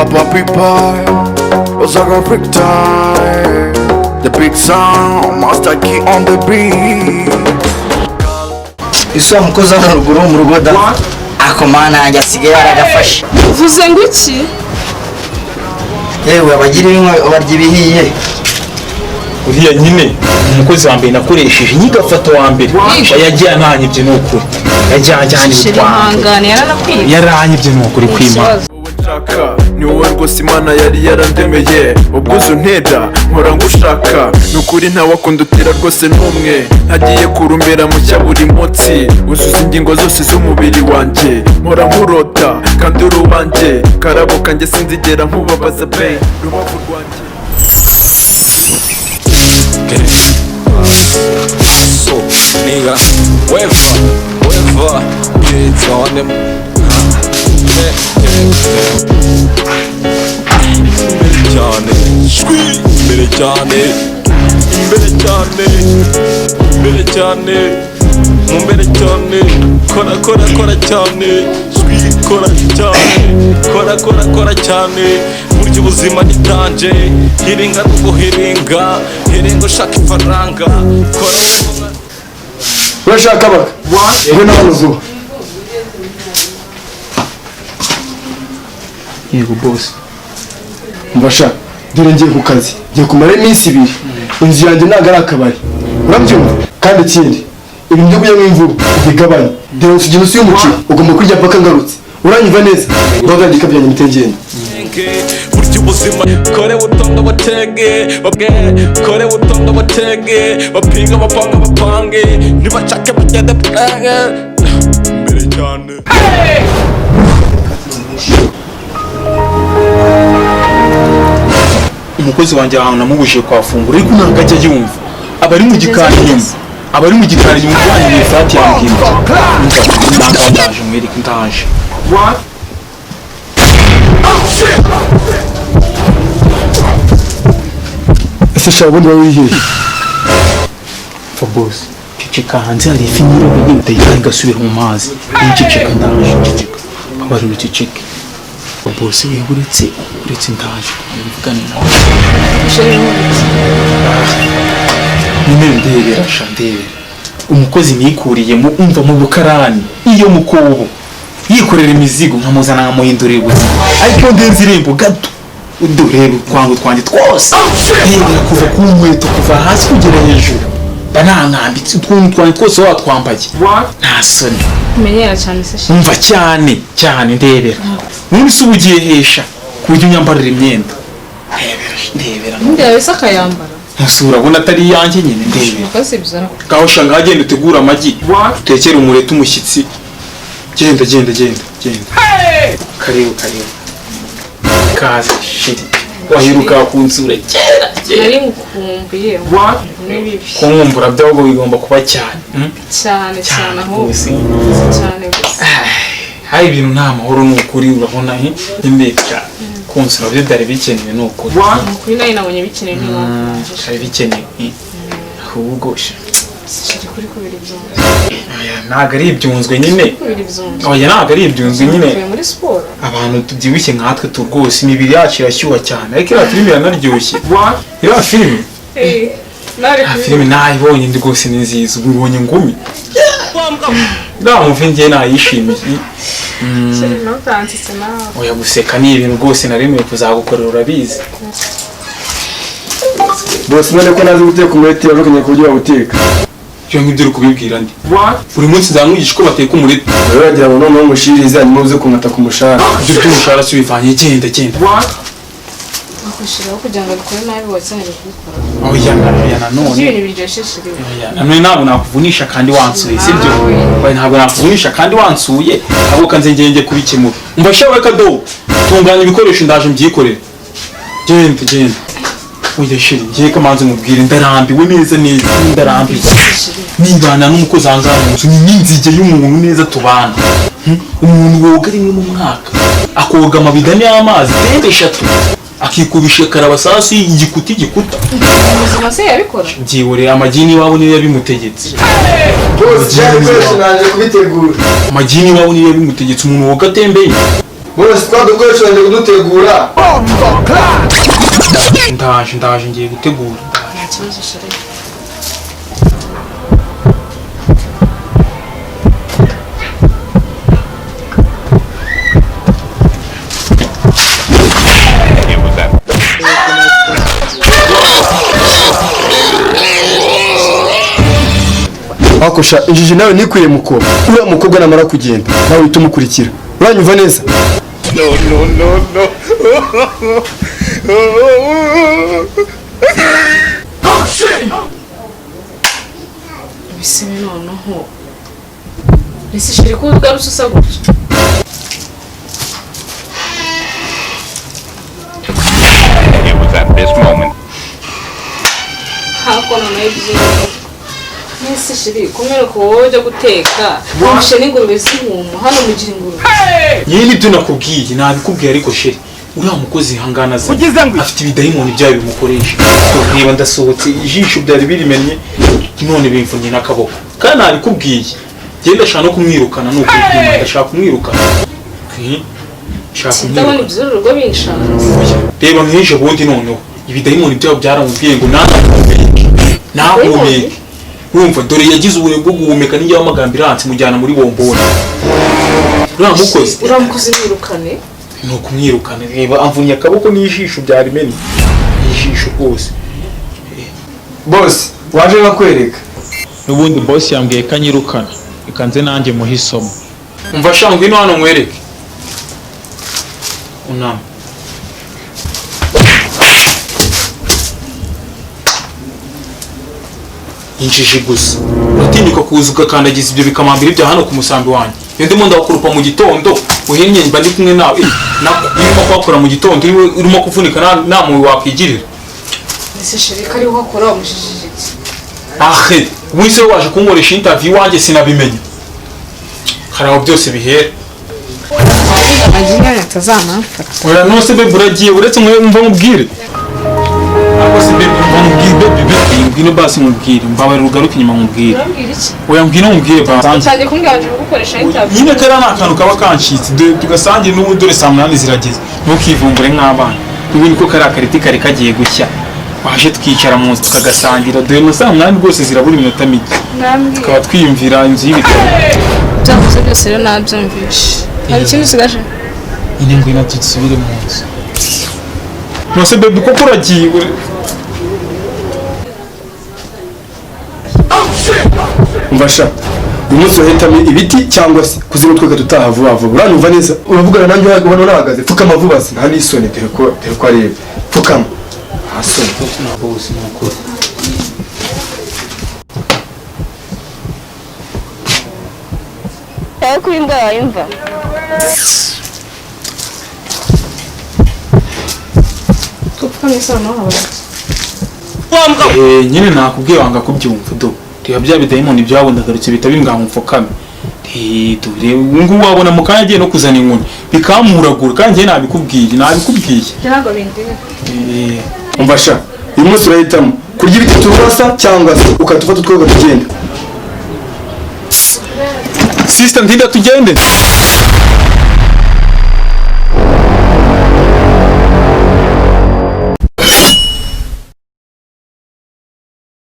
Papa Pippa was like a freak time. The big sound, master key on the beat. Isuwa mukoza haruguru mu rugoda ako mana yanjye asigaye aragafashe. Uvuze ngo iki? Yewe abagira inka barya ibihiye. Uriya nyine umukozi wa mbere nakoresheje nyigafata wa mbere yagiye nanyibye n'ukuri yajyanye n'Rwanda yaranyibye n'ukuri kw'Imana. Ni wowe rwose Imana yari yarandemeye ubwuzu nteda mpora ngushaka nukuri ntawakunda utera rwose n'umwe ntagiye kurumbera mu cya buri munsi uzuza ingingo zose z'umubiri wanjye mpora nkurota kandi uri uwanjye karabo kanjye sinzigera nkubabaza pe rubavu rwanjye. So, nigga, whoever, it's on them. Kora cyane burya ubuzima ni tanje hiringa n'uguhiringa hiringa ushaka ifaranga urashaka baka ngo n'abazuba Yego boss mbasha dore ngiye ku kazi ngiye kumara iminsi 2 inzu yanjye ntago ari akabari urabyumva kandi ikindi ibintu byo kujya mw'imvura bigabanya dore usugina usi y'umuceri ugomba kurya paka ngarutse uranyumva neza ndoga ndikabyanye mitegenda burya ubuzima kore butonda batege babwe kore butonda batege bapinga bapanga bapange nibacake bagende penge mbere cyane umukozi wanjye ahantu namubujije kwafungura ariko ntabwo ajya yumva abari mu gikari nyuma abari mu gikari nyuma bwanyu ni fati yambwira ntabwo ndaje mwereke ndaje ese shabundi wawe wihe for boss ceceka hanze hari ifi nyine utayikanga gasubira mu mazi ceceka ndaje ceceka abari mu ceceka for boss uretse ndaje mvugane nawe nyine ndebera shandebera umukozi nikuriye mu umva mu bukarani iyo mukobo yikorera imizigo nkamuzana nkamuhindurira ubuzima ariko ndenze irembo gato udureba utwangu twanjye twose ndebera kuva ku nkweto kuva hasi kugera hejuru bananambitse utwungu twanjye twose watwambaye nta soni menyera cyane se umva cyane ndebera muri se ubugiye hesha kuburyo unyambarira imyenda ndebera ndebera bisa akayambara musura abona atari yanjye nyine ndebera ngaho shanga agenda utegura amagi utekere umurete umushyitsi genda karibu kaze shiri wahiruka kunsura kera nari mukumbuye nibibi kumwumvura byabo bigomba kuba cyane aho cyane gusa hari ibintu nta mahoro n'ukuri urabona indeka kunsura byo byari bikenewe n'ukuri kuri nayo nabonye bikenewe hari bikenewe ahubwo kuri kubiri byumva ntabwo ari ibyunzwe nyine oya ntabwo ari ibyunzwe nyine muri siporo abantu tubyibushye nkatwe tu rwose imibiri yacu irashyuha cyane ariko iriya filime iranaryoshye iriya filime nayibonye ndi rwose ni nziza ubu ubonye ngumi ndamuve njye nayishimiye oya guseka ni ibintu rwose naremeye kuzagukorera urabizi bose none ko nazi guteka umureti wajokanye ku buryo wawuteka ibyo ngibyo uri kubibwira ndi buri munsi nzamwigisha uko bateka umureti rero wagira ngo noneho umushirize hanyuma uze kumata ku mushahara ibyo by'umushahara si ubivanye genda akushyiraho kugira ngo abikore nabi wakeneye kubikora oya nanone ibintu biryoshye shiri nanone ntabwo nakuvunisha kandi wansuye sibyo ntabwo nakuvunisha kandi wansuye ahubwo kanze ngenge kubikemura mbashawe kadobo tunganya ibikoresho ndaje mbyikorere genda oya shiri ngiye kamanze mubwire ndarambiwe neza ndarambiwe nibana n'umukozi hanze mu nzu n'inzige y'umuntu neza tubana umuntu woga rimwe mu mwaka akoga amabidani y'amazi tembe 3 akikubisha karabasasi igikuta ubuzima se yabikora byibore amagini wabo niyo yabimutegetse bose cyane naje kubitegura amagini wabo niyo yabimutegetse umuntu woga tembeye bose twadukoresha ngiye kudutegura. ndaje ngiye gutegura. nta kibazo sheri. Akosha injiji nawe nikwiye muko. Uriya mukobwa namara kugenda nawe uhita umukurikira. Uranyumva neza? Ibisebe noneho. Ese sheri ko ugarutse usa gutya. It was at this moment Hako na nayo Nese sheri kumera ko wowe ujya guteka. Umushe n'ingurube z'inkumu hano mugira ingurube. Yewe nibyo nakubwiye nabikubwiye ariko sheri uriya mukozi hangana za afite ibidayimoni byayo bimukoresha. Niba ndasohotse ijisho byari birimenye none bimfunye n'akaboko kandi nabikubwiye genda shaka no kumwirukana nuko bwima ndashaka kumwirukana. Shaka Ndabona kumwirukana. ibyo rugo binshanze. Reba nk'ejo bundi noneho ibidayimoni byabo byaramubwiye ngo nahumeke. Wumva dore yagize ubure bwo guhumeka n'ijya w'amagambo iranse mujyana muri bombona. Uriya mukozi Uramukoze mwirukane. ni ukumwirukana. Reba amvunnye akaboko n'ijisho byarimenye. Ijisho rwose. Boss, waje bakwereka. N'ubundi boss yambwiye ko anyirukana reka nze nanjye muhe isomo. Umva shangwe ino hano nkwereke. Unama. Injiji gusa uratinyuka kuza ugakandagiza ibyo bikamambira ibya hano ku musambi wanjye. Iyo ndimo ndakurupa mu gitondo uhinnye mba ndi kumwe nawe urimo kuhakora mu gitondo urimo kuvunika nta muntu wakwigirira. Ese sheri ko ariho akora wamujijije iki? Ahe wise waje kunkoresha interview wanjye sinabimenye. Hari aho byose bihera. Agiye atazamamfata. Oya nose be buragiye uretse mva mubwire. Ako se be mva mubwire be ngwino basi mubwire mbabarira ugaruke inyuma mubwire. Urambwira iki? Oya ngwino mubwire basi. Cyane kumbwira ngo gukoresha interview. Nyine kera nakantu kaba kanshitse tugasangira n'ubu dore saa 8 zirageze. Ntukivumbure nk'abana. Ubu niko kari akariti kari kagiye gushya. Waje tukicara mu nzu tukagasangira dore na saa 8 rwose zirabura iminota mike. Tukaba twiyumvira inzu y'ibitaro. Byavuze byose rero nabyumvishe. Hari ikintu usigaje? Ine ngwino dusubire mu nzu. Nose bebe koko uragiye. Umva sha. Uyu munsi wahitamo ibiti cyangwa se kuzima tweka tutaha vuba vuba. Uranyumva neza? Uravugana nanjye hano nahagaze. Pfukama vuba se. Nta n'isoni dore ko arebe. Pfukama. Hasoni. Bose nakora. Yawe kuri imbwa yayumva. Kupfukamye isa no haba. Nyine nakubwiye wanga kubyumva do. Reba bya bidayimoni byabo ndagarutse bitabinga mu mfokame. Dore ngo wabona mu kanya agiye no kuzana inkoni bikamuragura kandi njye nabikubwiye. Ntago bindire. Umva sha. Uyu munsi urahitamo kurya ibiti turasa cyangwa se ukatufata utwego tugenda. Sister ndida tugende.